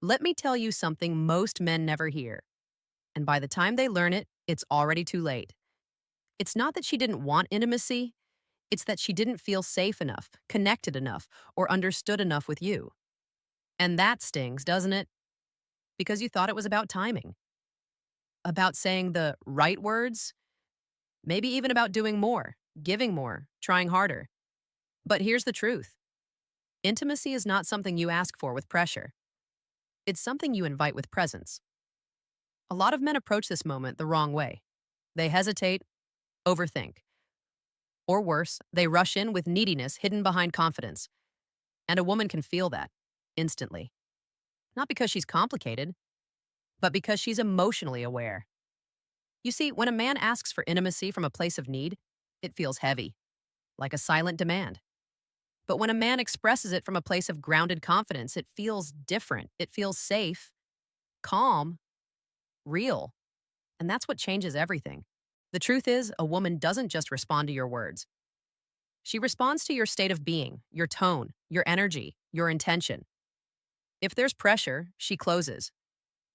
Let me tell you something most men never hear. And by the time they learn it, it's already too late. It's not that she didn't want intimacy, it's that she didn't feel safe enough, connected enough, or understood enough with you. And that stings, doesn't it? Because you thought it was about timing, about saying the right words, maybe even about doing more, giving more, trying harder. But here's the truth: intimacy is not something you ask for with pressure, it's something you invite with presence. A lot of men approach this moment the wrong way. They hesitate, overthink, or worse, they rush in with neediness hidden behind confidence. And a woman can feel that instantly. Not because she's complicated, but because she's emotionally aware. You see, when a man asks for intimacy from a place of need, it feels heavy, like a silent demand. But when a man expresses it from a place of grounded confidence, it feels different. It feels safe, calm, real. And that's what changes everything. The truth is, a woman doesn't just respond to your words. She responds to your state of being, your tone, your energy, your intention. If there's pressure, she closes.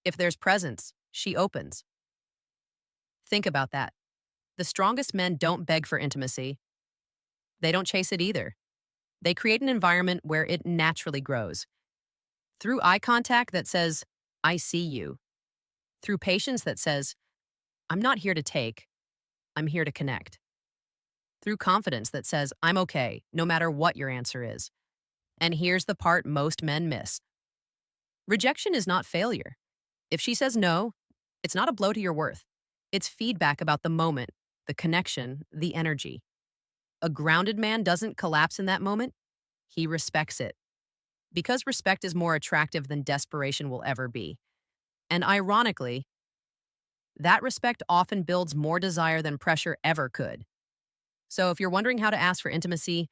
If there's presence, she opens. Think about that. The strongest men don't beg for intimacy. They don't chase it either. They create an environment where it naturally grows. Through eye contact that says, I see you. Through patience that says, I'm not here to take, I'm here to connect. Through confidence that says, I'm okay, no matter what your answer is. And here's the part most men miss: rejection is not failure. If she says no, it's not a blow to your worth. It's feedback about the moment, the connection, the energy. A grounded man doesn't collapse in that moment, he respects it. Because respect is more attractive than desperation will ever be. And ironically, that respect often builds more desire than pressure ever could. So if you're wondering how to ask for intimacy,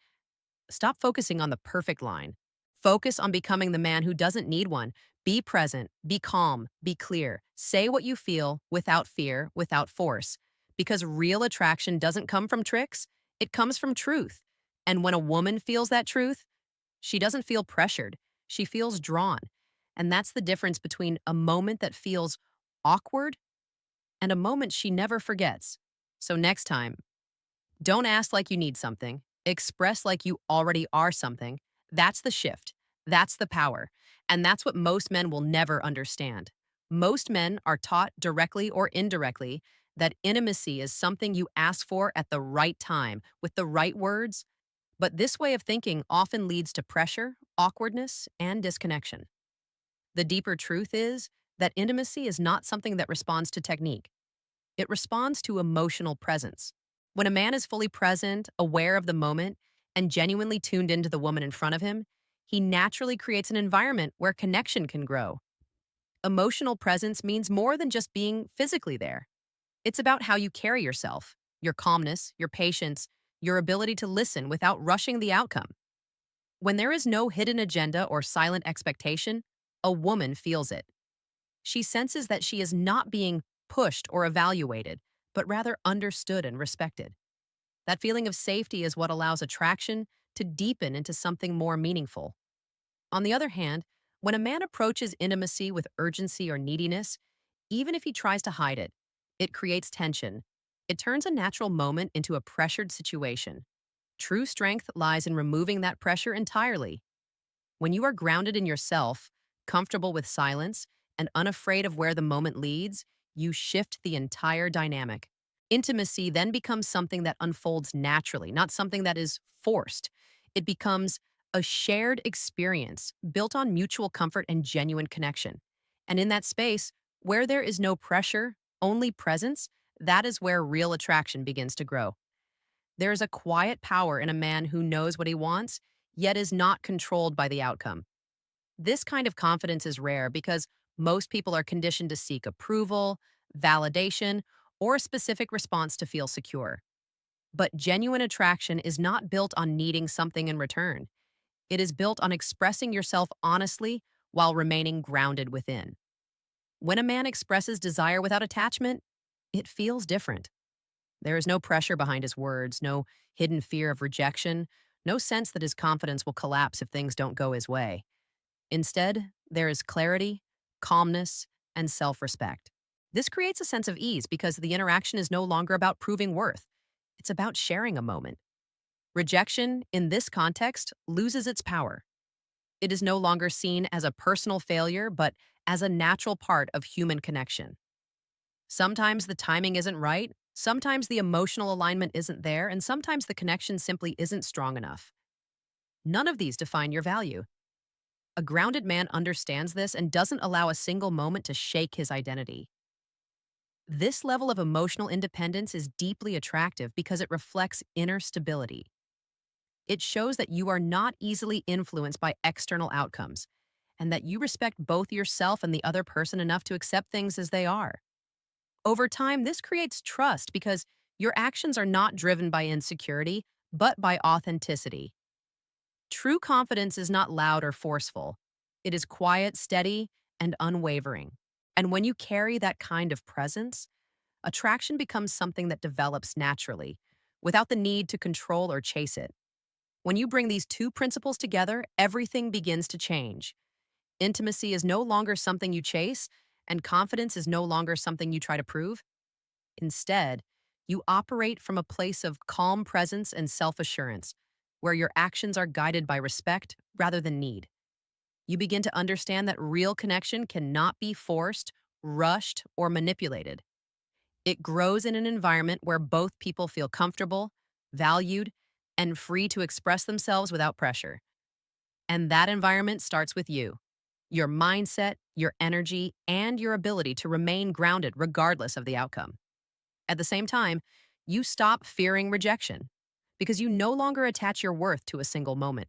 stop focusing on the perfect line. Focus on becoming the man who doesn't need one. Be present, be calm, be clear. Say what you feel without fear, without force. Because real attraction doesn't come from tricks, it comes from truth. And when a woman feels that truth, she doesn't feel pressured, she feels drawn. And that's the difference between a moment that feels awkward and a moment she never forgets. So next time, don't ask like you need something. Express like you already are something. That's the shift. That's the power. And that's what most men will never understand. Most men are taught directly or indirectly that intimacy is something you ask for at the right time, with the right words. But this way of thinking often leads to pressure, awkwardness, and disconnection. The deeper truth is that intimacy is not something that responds to technique. It responds to emotional presence. When a man is fully present, aware of the moment, and genuinely tuned into the woman in front of him, he naturally creates an environment where connection can grow. Emotional presence means more than just being physically there. It's about how you carry yourself, your calmness, your patience, your ability to listen without rushing the outcome. When there is no hidden agenda or silent expectation, a woman feels it. She senses that she is not being pushed or evaluated, but rather understood and respected. That feeling of safety is what allows attraction to deepen into something more meaningful. On the other hand, when a man approaches intimacy with urgency or neediness, even if he tries to hide it, it creates tension. It turns a natural moment into a pressured situation. True strength lies in removing that pressure entirely. When you are grounded in yourself, comfortable with silence, and unafraid of where the moment leads, you shift the entire dynamic. Intimacy then becomes something that unfolds naturally, not something that is forced. It becomes a shared experience built on mutual comfort and genuine connection. And in that space, where there is no pressure, only presence, that is where real attraction begins to grow. There is a quiet power in a man who knows what he wants, yet is not controlled by the outcome. This kind of confidence is rare because most people are conditioned to seek approval, validation, or a specific response to feel secure. But genuine attraction is not built on needing something in return. It is built on expressing yourself honestly while remaining grounded within. When a man expresses desire without attachment, it feels different. There is no pressure behind his words, no hidden fear of rejection, no sense that his confidence will collapse if things don't go his way. Instead, there is clarity, calmness, and self respect. This creates a sense of ease because the interaction is no longer about proving worth, it's about sharing a moment. Rejection, in this context, loses its power. It is no longer seen as a personal failure, but as a natural part of human connection. Sometimes the timing isn't right, sometimes the emotional alignment isn't there, and sometimes the connection simply isn't strong enough. None of these define your value. A grounded man understands this and doesn't allow a single moment to shake his identity. This level of emotional independence is deeply attractive because it reflects inner stability. It shows that you are not easily influenced by external outcomes and that you respect both yourself and the other person enough to accept things as they are. Over time, this creates trust because your actions are not driven by insecurity, but by authenticity. True confidence is not loud or forceful. It is quiet, steady, and unwavering. And when you carry that kind of presence, attraction becomes something that develops naturally, without the need to control or chase it. When you bring these two principles together, everything begins to change. Intimacy is no longer something you chase, and confidence is no longer something you try to prove. Instead, you operate from a place of calm presence and self assurance, where your actions are guided by respect rather than need. You begin to understand that real connection cannot be forced, rushed, or manipulated. It grows in an environment where both people feel comfortable, valued, and free to express themselves without pressure. And that environment starts with you, your mindset, your energy, and your ability to remain grounded regardless of the outcome. At the same time, you stop fearing rejection because you no longer attach your worth to a single moment.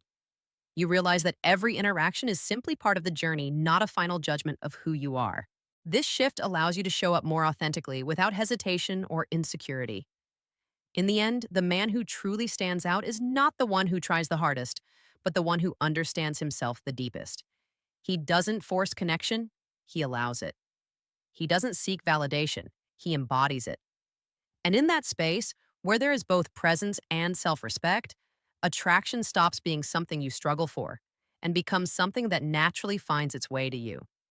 You realize that every interaction is simply part of the journey, not a final judgment of who you are. This shift allows you to show up more authentically without hesitation or insecurity. In the end, the man who truly stands out is not the one who tries the hardest, but the one who understands himself the deepest. He doesn't force connection, he allows it. He doesn't seek validation, he embodies it. And in that space, where there is both presence and self respect, attraction stops being something you struggle for and becomes something that naturally finds its way to you.